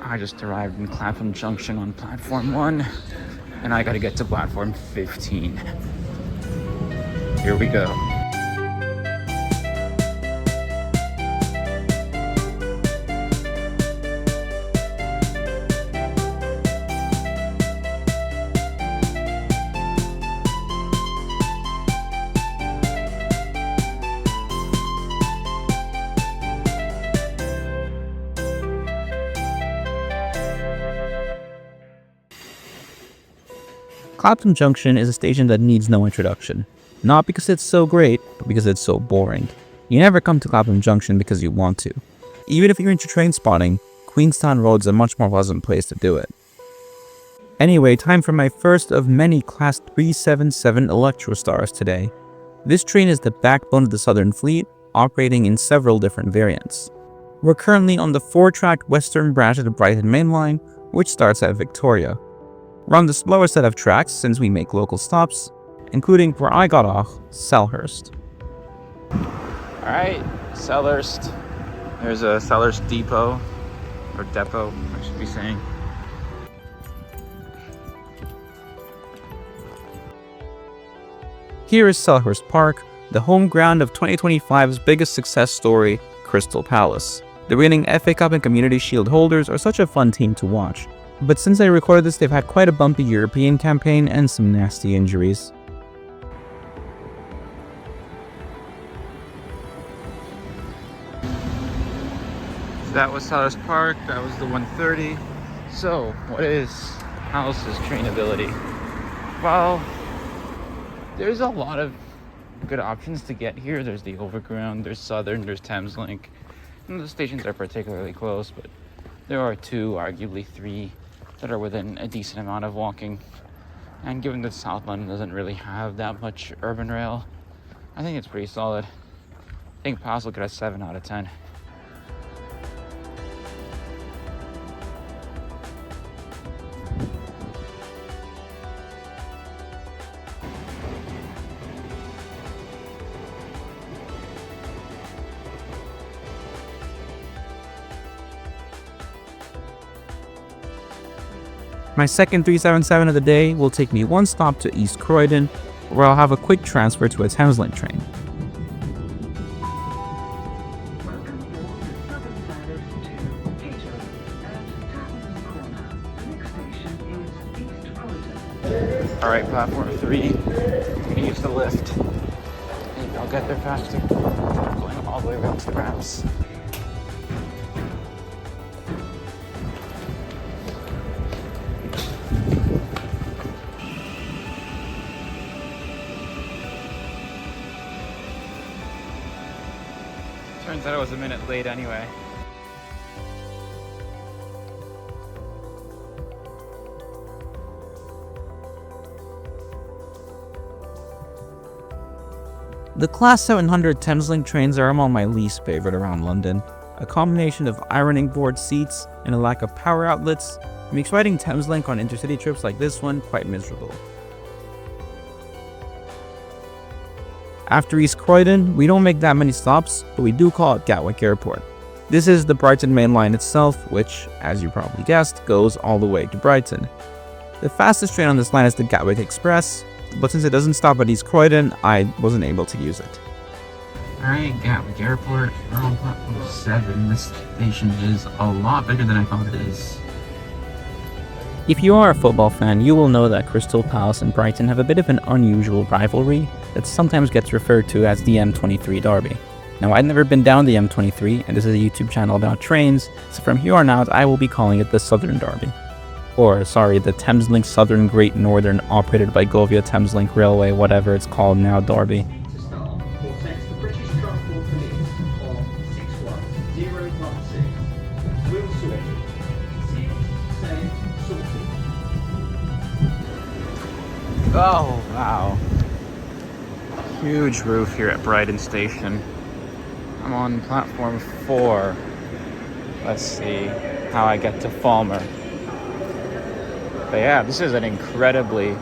I just arrived in Clapham Junction on platform 1, and I gotta get to platform 15. Here we go. Clapham Junction is a station that needs no introduction. Not because it's so great, but because it's so boring. You never come to Clapham Junction because you want to. Even if you're into train spotting, Queenstown Road's a much more pleasant place to do it. Anyway, time for my first of many Class 377 Electrostars today. This train is the backbone of the Southern Fleet, operating in several different variants. We're currently on the 4-track western branch of the Brighton Main Line, which starts at Victoria. We're on the slower set of tracks since we make local stops, including where I got off, Selhurst. Alright, Selhurst. There's a Selhurst depot, or depot, I should be saying. Here is Selhurst Park, the home ground of 2025's biggest success story, Crystal Palace. The reigning FA Cup and Community Shield holders are such a fun team to watch. But since I recorded this, they've had quite a bumpy European campaign and some nasty injuries. So that was Selhurst Park, that was the 130. So, what is Palace's trainability? Well, there's a lot of good options to get here. There's the Overground, there's Southern, there's Thameslink. And the stations are particularly close, but there are 2, arguably 3, that are within a decent amount of walking. And given that South London doesn't really have that much urban rail, I think it's pretty solid. I think Palace will get a 7 out of 10. My second 377 of the day will take me one stop to East Croydon, where I'll have a quick transfer to a Thameslink train. Alright, platform 3, I'm gonna use the lift. Maybe I'll get there faster. I'm going all the way around to the ramps. Turns out I was a minute late anyway. The Class 700 Thameslink trains are among my least favorite around London. A combination of ironing board seats and a lack of power outlets makes riding Thameslink on intercity trips like this one quite miserable. After East Croydon, we don't make that many stops, but we do call it Gatwick Airport. This is the Brighton Main Line itself, which, as you probably guessed, goes all the way to Brighton. The fastest train on this line is the Gatwick Express, but since it doesn't stop at East Croydon, I wasn't able to use it. Alright, Gatwick Airport, we're on platform 7. This station is a lot bigger than I thought it is. If you are a football fan, you will know that Crystal Palace and Brighton have a bit of an unusual rivalry that sometimes gets referred to as the M23 Derby. Now, I've never been down the M23, and this is a YouTube channel about trains, so from here on out, I will be calling it the Southern Derby. Or, sorry, the Thameslink Southern Great Northern operated by Govia Thameslink Railway, whatever it's called now, Derby. Oh, wow. Huge roof here at Brighton Station. I'm on platform 4. Let's see how I get to Falmer. But yeah, this is an incredibly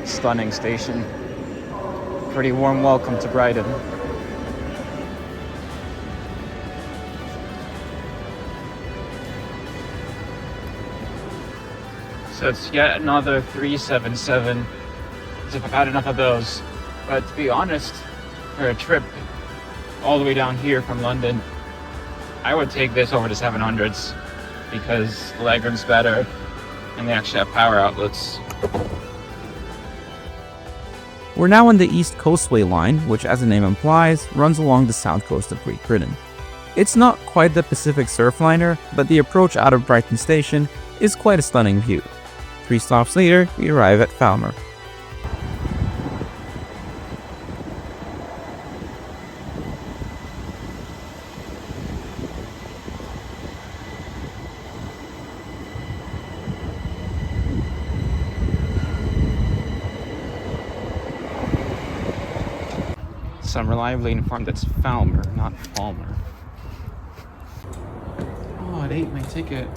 stunning station. Pretty warm welcome to Brighton. So it's yet another 377, as if I've had enough of those. But to be honest, for a trip all the way down here from London, I would take this over to 700s because the legroom's better and they actually have power outlets. We're now on the East Coastway line, which, as the name implies, runs along the south coast of Great Britain. It's not quite the Pacific Surfliner, but the approach out of Brighton station is quite a stunning view. 3 stops later, we arrive at Falmer. So I'm reliably informed it's Falmer, not Falmer. Oh, it ate my ticket.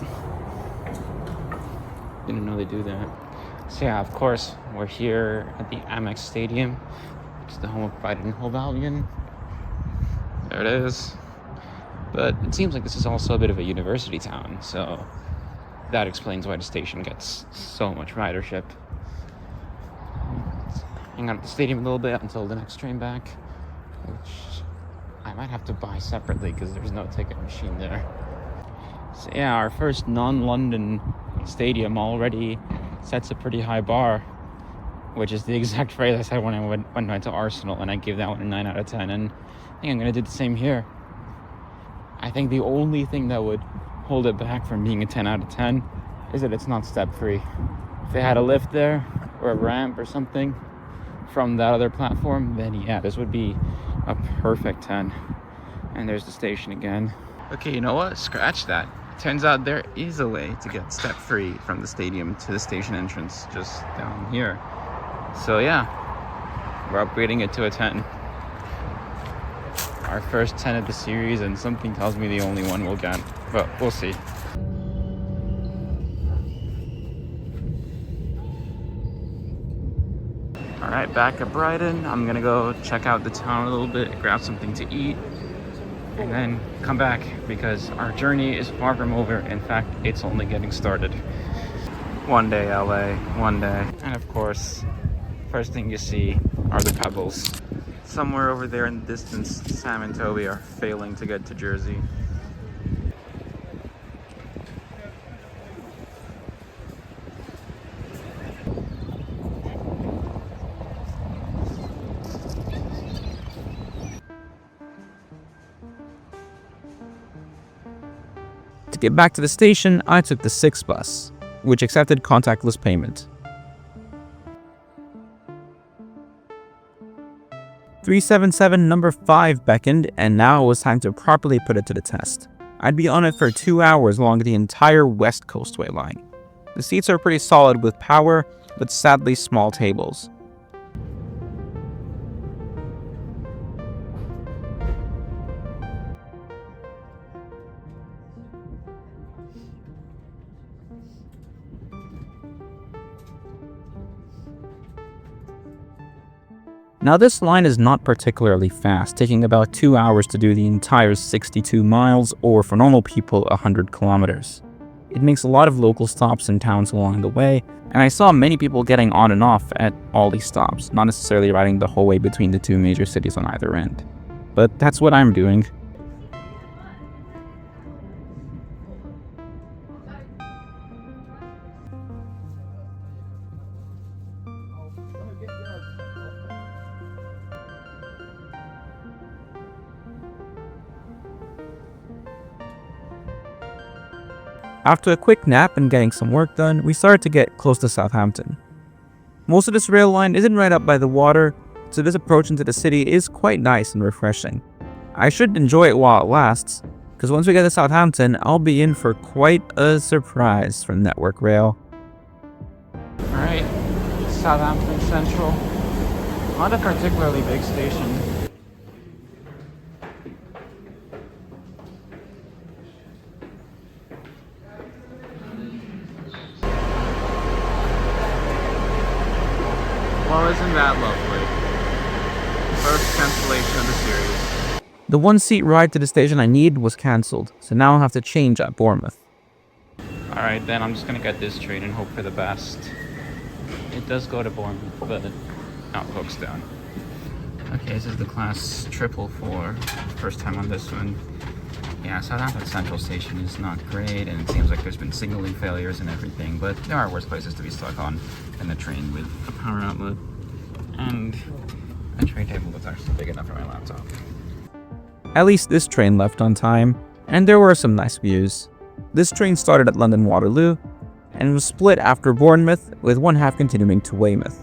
Didn't know they do that. So yeah, of course, we're here at the Amex Stadium, which is the home of Brighton and Hove Albion. There it is. But it seems like this is also a bit of a university town, so that explains why the station gets so much ridership. Let's hang out at the stadium a little bit until the next train back, which I might have to buy separately because there's no ticket machine there. So yeah, our first non-London stadium already sets a pretty high bar, which is the exact phrase I said when I went to Arsenal, and I gave that one a 9 out of 10, and I think I'm going to do the same here. I think the only thing that would hold it back from being a 10 out of 10 is that it's not step-free. If they had a lift there, or a ramp or something from that other platform, then yeah, this would be a perfect 10. And there's the station again. Okay, you know what? Scratch that. Turns out there is a way to get step-free from the stadium to the station entrance just down here. So yeah, we're upgrading it to a 10. Our first 10 of the series, and something tells me the only one we'll get, but we'll see. Alright, back at Brighton. I'm gonna go check out the town a little bit, grab something to eat, and then come back because our journey is far from over. In fact, it's only getting started. One day, LA, one day. And of course, first thing you see are the Pebbles. Somewhere over there in the distance, Sam and Toby are failing to get to Jersey. To get back to the station, I took the 6 bus, which accepted contactless payment. 377 number 5 beckoned, and now it was time to properly put it to the test. I'd be on it for 2 hours along the entire West Coastway line. The seats are pretty solid with power, but sadly small tables. Now this line is not particularly fast, taking about 2 hours to do the entire 62 miles, or for normal people 100 kilometers. It makes a lot of local stops in towns along the way, and I saw many people getting on and off at all these stops, not necessarily riding the whole way between the 2 major cities on either end. But that's what I'm doing. After a quick nap and getting some work done, we started to get close to Southampton. Most of this rail line isn't right up by the water, so this approach into the city is quite nice and refreshing. I should enjoy it while it lasts, because once we get to Southampton, I'll be in for quite a surprise from Network Rail. Alright, Southampton Central. Not a particularly big station. Well, isn't that lovely? First cancellation of the series. The 1-seat ride to the station I need was cancelled, so now I'll have to change at Bournemouth. Alright, then I'm just gonna get this train and hope for the best. It does go to Bournemouth, but not Folkestone. Okay, this is the class 444. First time on this one. Yeah, Southampton Central Station is not great, and it seems like there's been signaling failures and everything, but there are worse places to be stuck on than a train with a power outlet. And a tray table that's actually big enough for my laptop. At least this train left on time, and there were some nice views. This train started at London Waterloo, and was split after Bournemouth, with one half continuing to Weymouth.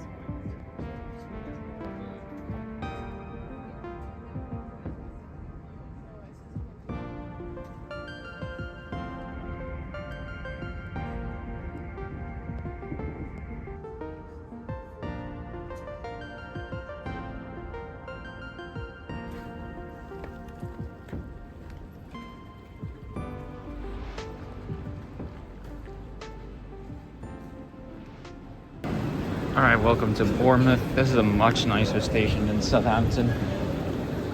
Alright, welcome to Bournemouth. This is a much nicer station than Southampton.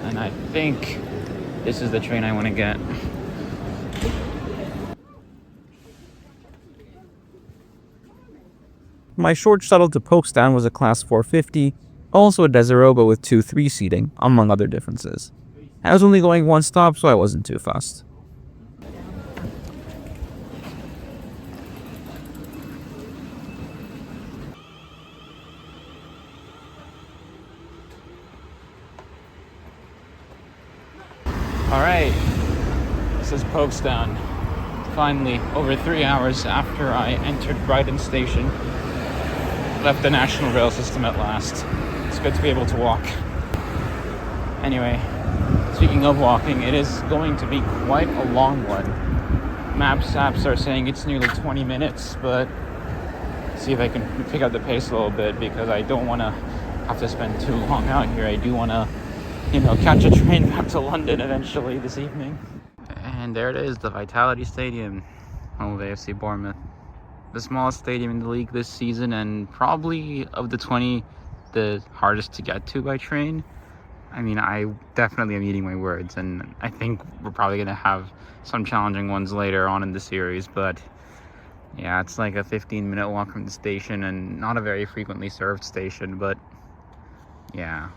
And I think this is the train I want to get. My short shuttle to Folkestone was a class 450, also a Desiroba with 2-3 seating, among other differences. I was only going one stop, so I wasn't too fussed. Alright, this is Folkestone. Finally, over 3 hours after I entered Brighton station, left the national rail system at last. It's good to be able to walk. Anyway, speaking of walking, it is going to be quite a long one. Maps apps are saying it's nearly 20 minutes, but see if I can pick up the pace a little bit, because I don't want to have to spend too long out here. I do want to catch a train back to London eventually this evening. And there it is, the Vitality Stadium, home of AFC Bournemouth. The smallest stadium in the league this season, and probably of the 20, the hardest to get to by train. I mean, I definitely am eating my words, and I think we're probably going to have some challenging ones later on in the series, but yeah, it's like a 15-minute walk from the station, and not a very frequently served station, but yeah.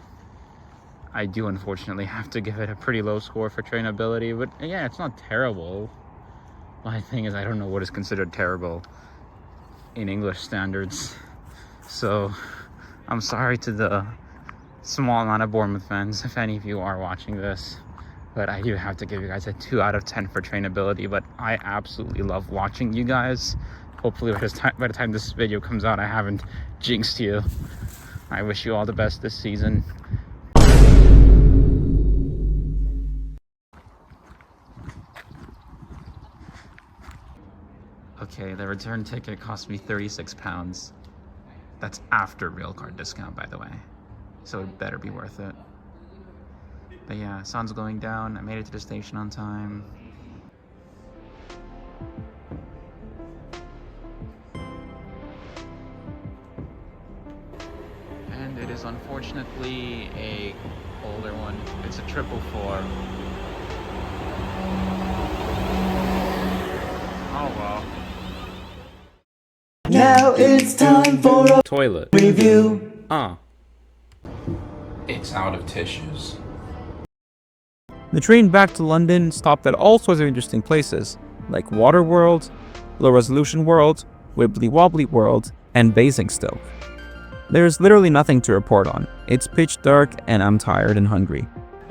I do unfortunately have to give it a pretty low score for trainability, but yeah, it's not terrible. My thing is, I don't know what is considered terrible in English standards. So I'm sorry to the small amount of Bournemouth fans, if any of you are watching this, but I do have to give you guys a 2 out of 10 for trainability. But I absolutely love watching you guys. Hopefully by the time this video comes out, I haven't jinxed you. I wish you all the best this season. Okay, the return ticket cost me £36. That's after rail card discount, by the way. So it better be worth it. But yeah, sun's going down. I made it to the station on time. And it is unfortunately a older one. It's a 444. Oh well. Now it's time for a toilet review. It's out of tissues. The train back to London stopped at all sorts of interesting places, like Water World, Low Resolution World, Wibbly Wobbly World, and Basingstoke. There's literally nothing to report on. It's pitch dark and I'm tired and hungry.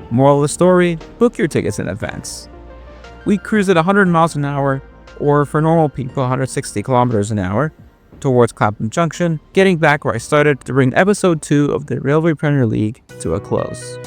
Moral of the story, book your tickets in advance. We cruised at 100 miles an hour, or for normal people 160 kilometers an hour, towards Clapham Junction, getting back where I started to bring episode 2 of the Railway Premier League to a close.